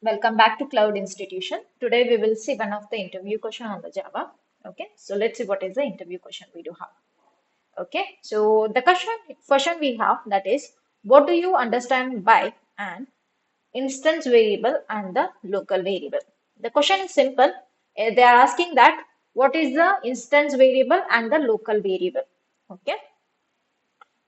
Welcome back to Cloud Institution. Today we will see one of the interview question on the Java. Okay, so let's see what is the interview question we do have. Okay, so the question we have, that is, what do you understand by an instance variable and the local variable? The question is simple. They are asking that what is the instance variable and the local variable. Okay.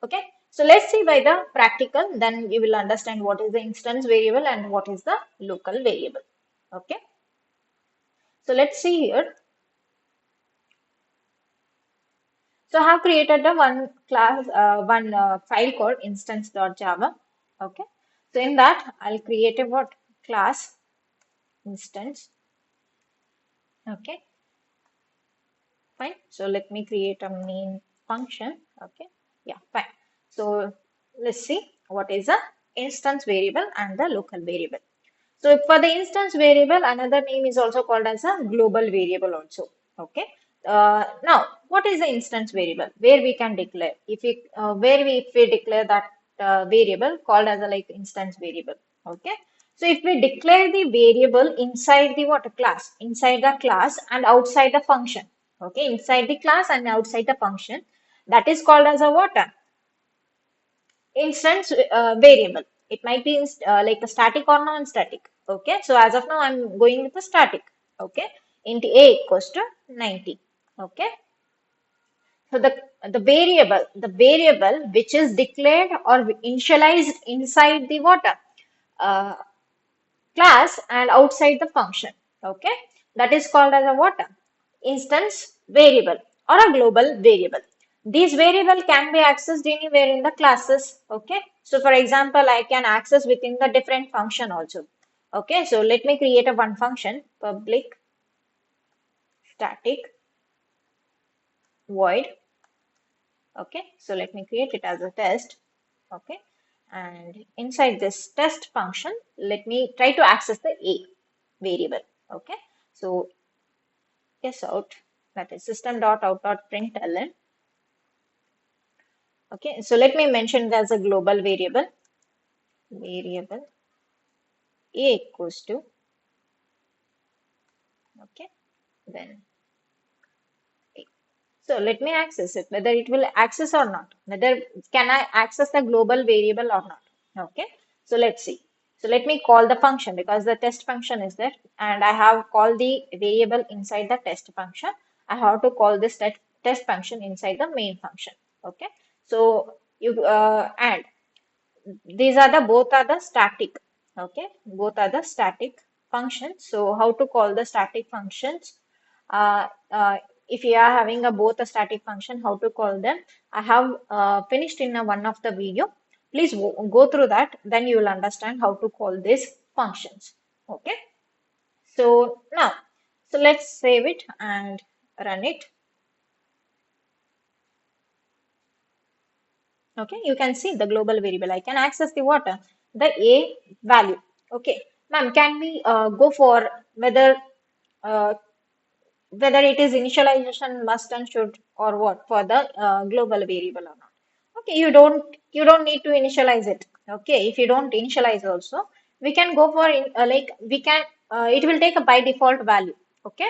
Okay, so let's see by the practical, then you will understand what is the instance variable and what is the local variable. Okay, so let's see here. So I have created the one file called instance.java. Okay, so in that I'll create a what class instance. Okay, fine. So let me create a main function. Okay, yeah, fine. So let's see what is the instance variable and the local variable. So for the instance variable, another name is also called as a global variable also. Okay. Now, what is the instance variable? Where we can declare if we declare that variable called as a like instance variable. Okay. So if we declare the variable inside the what class, inside the class and outside the function. Okay, inside the class and outside the function, that is called as a what? Instance variable. It might be like a static or non-static. Okay, so as of now, I'm going with the static. Okay, int a equals to 90. Okay, so the variable which is declared or initialized inside the what uh, class and outside the function. Okay, that is called as a what? Instance variable or a global variable. These variable can be accessed anywhere in the classes. Okay, so for example, I can access within the different function also. Okay, so let me create a one function, public static void. Okay, so let me create it as a test. Okay, and inside this test function, let me try to access the a variable. Okay, so yes out, that is system.out.println. Okay, so let me mention it as a global variable a equals to, okay, then a. So let me access it, whether it will access or not, whether can I access the global variable or not. Okay, so let's see. So let me call the function because the test function is there and I have called the variable inside the test function. I have to call this test function inside the main function. Okay, so you and these are the both are the static. Okay, both are the static functions. So how to call the static functions? If you are having a both a static function, how to call them? I have finished in one of the video. Please go through that, then you will understand how to call these functions. Okay, so now, so let's save it and run it. Okay, you can see the global variable. I can access the water, the A value. Okay, ma'am, can we go for uh, whether it is initialization must and should or what for the global variable or not? Okay, you don't need to initialize it. Okay, if you don't initialize also, we can go for like we can it will take a by default value. Okay,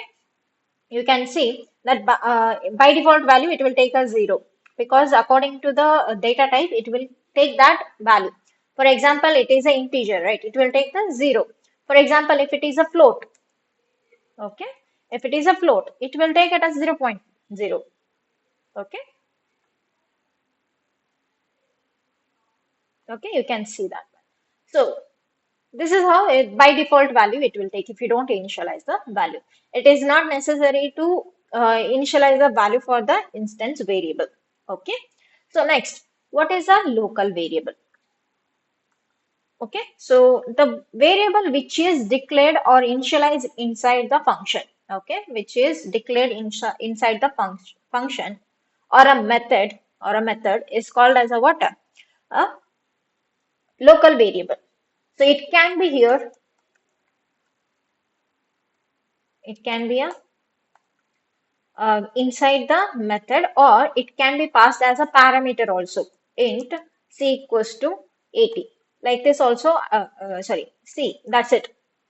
you can see that by default value it will take a 0 because according to the data type it will take that value. For example, it is an integer, right? It will take the 0. For example, if it is a float, okay, if it is a float, it will take it as 0.0. Okay, okay, you can see that. So this is how by default value it will take if you don't initialize the value. It is not necessary to initialize the value for the instance variable. Okay. So next, what is a local variable? Okay. So the variable which is declared or initialized inside the function. Okay. Which is declared inside the function or a method is called as a what? A local variable. So it can be here. It can be a inside the method or it can be passed as a parameter also, int c equals to 80, like this also, sorry, c, that's it.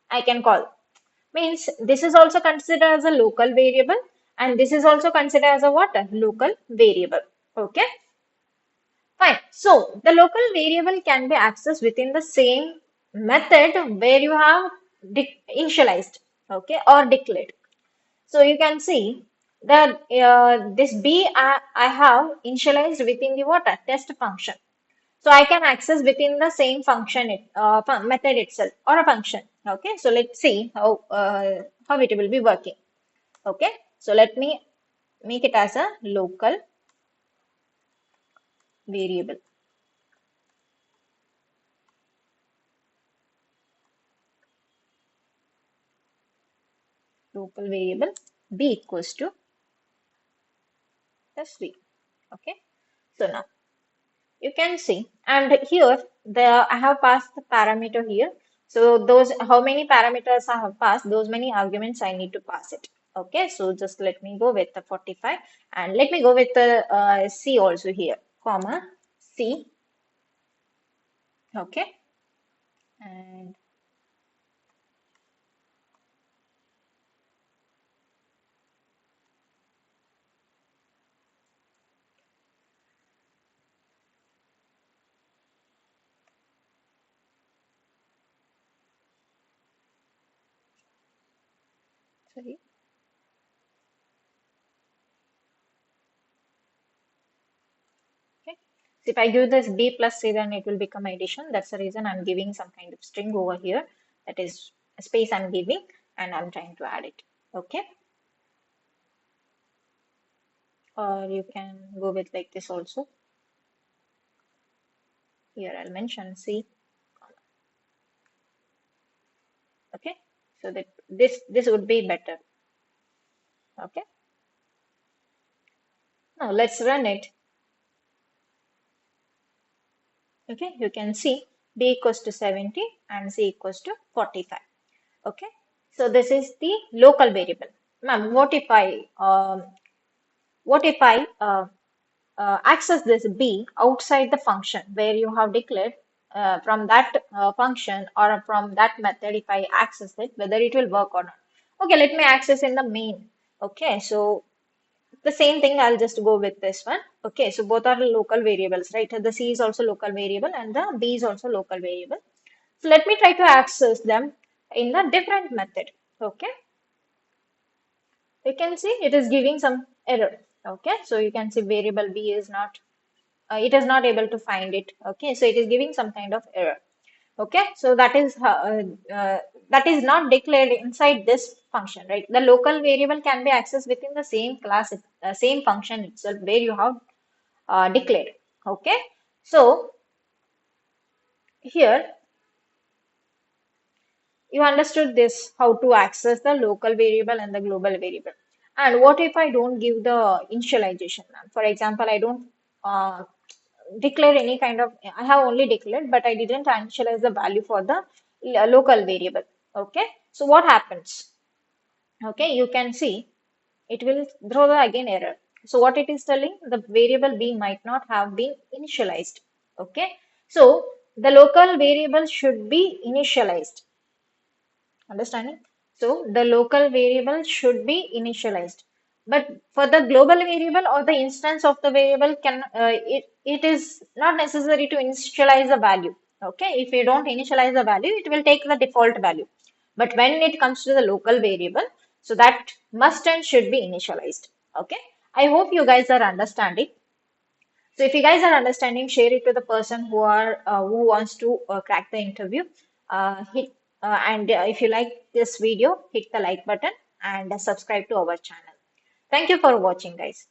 I can call. Means this is also considered as a local variable, and this is also considered as a what? A local variable. Okay, fine. So the local variable can be accessed within the same method where you have initialized, okay, or declared. So you can see that this B I have initialized within the what? A test function. So I can access within the same function, method itself or a function. Okay, so let's see how it will be working. Okay, so let me make it as a local variable. Local variable b equals to plus v. Okay, so now you can see, and here I have passed the parameter here. So those how many parameters I have passed, those many arguments I need to pass it. Okay, so just let me go with the 45 and let me go with the C also here, comma C. Okay, and sorry. Okay. So if I give this B plus C, then it will become addition. That's the reason I'm giving some kind of string over here. That is a space I'm giving and I'm trying to add it. Okay. Or you can go with like this also. Here I'll mention C. Okay. So that this would be better. Okay. Now let's run it. Okay. You can see B equals to 70 and C equals to 45. Okay. So this is the local variable. Ma'am, what if I access this B outside the function where you have declared from that function or from that method, if I access it, whether it will work or not. Okay, let me access in the main. Okay, so the same thing, I'll just go with this one. Okay, so both are local variables, right? The C is also local variable and the B is also local variable. So let me try to access them in a different method. Okay, you can see it is giving some error. Okay, so you can see variable B is not it is not able to find it. Okay, so it is giving some kind of error. Okay, so that is not declared inside this function, right? The local variable can be accessed within the same class, same function itself where you have declared. Okay, so here you understood this, how to access the local variable and the global variable. And what if I don't give the initialization? For example, I don't declare any kind of, I have only declared, but I didn't initialize the value for the local variable. Okay, so what happens? Okay, you can see it will throw the again error. So what it is telling, the variable B might not have been initialized. Okay, so the local variable should be initialized. Understanding? So the local variable should be initialized. But for the global variable or the instance of the variable it is not necessary to initialize the value. Okay, if you don't initialize the value, it will take the default value. But when it comes to the local variable, so that must and should be initialized. Okay, I hope you guys are understanding. So if you guys are understanding, share it to the person who wants to crack the interview. Hit and if you like this video, hit the like button and subscribe to our channel. Thank you for watching, guys.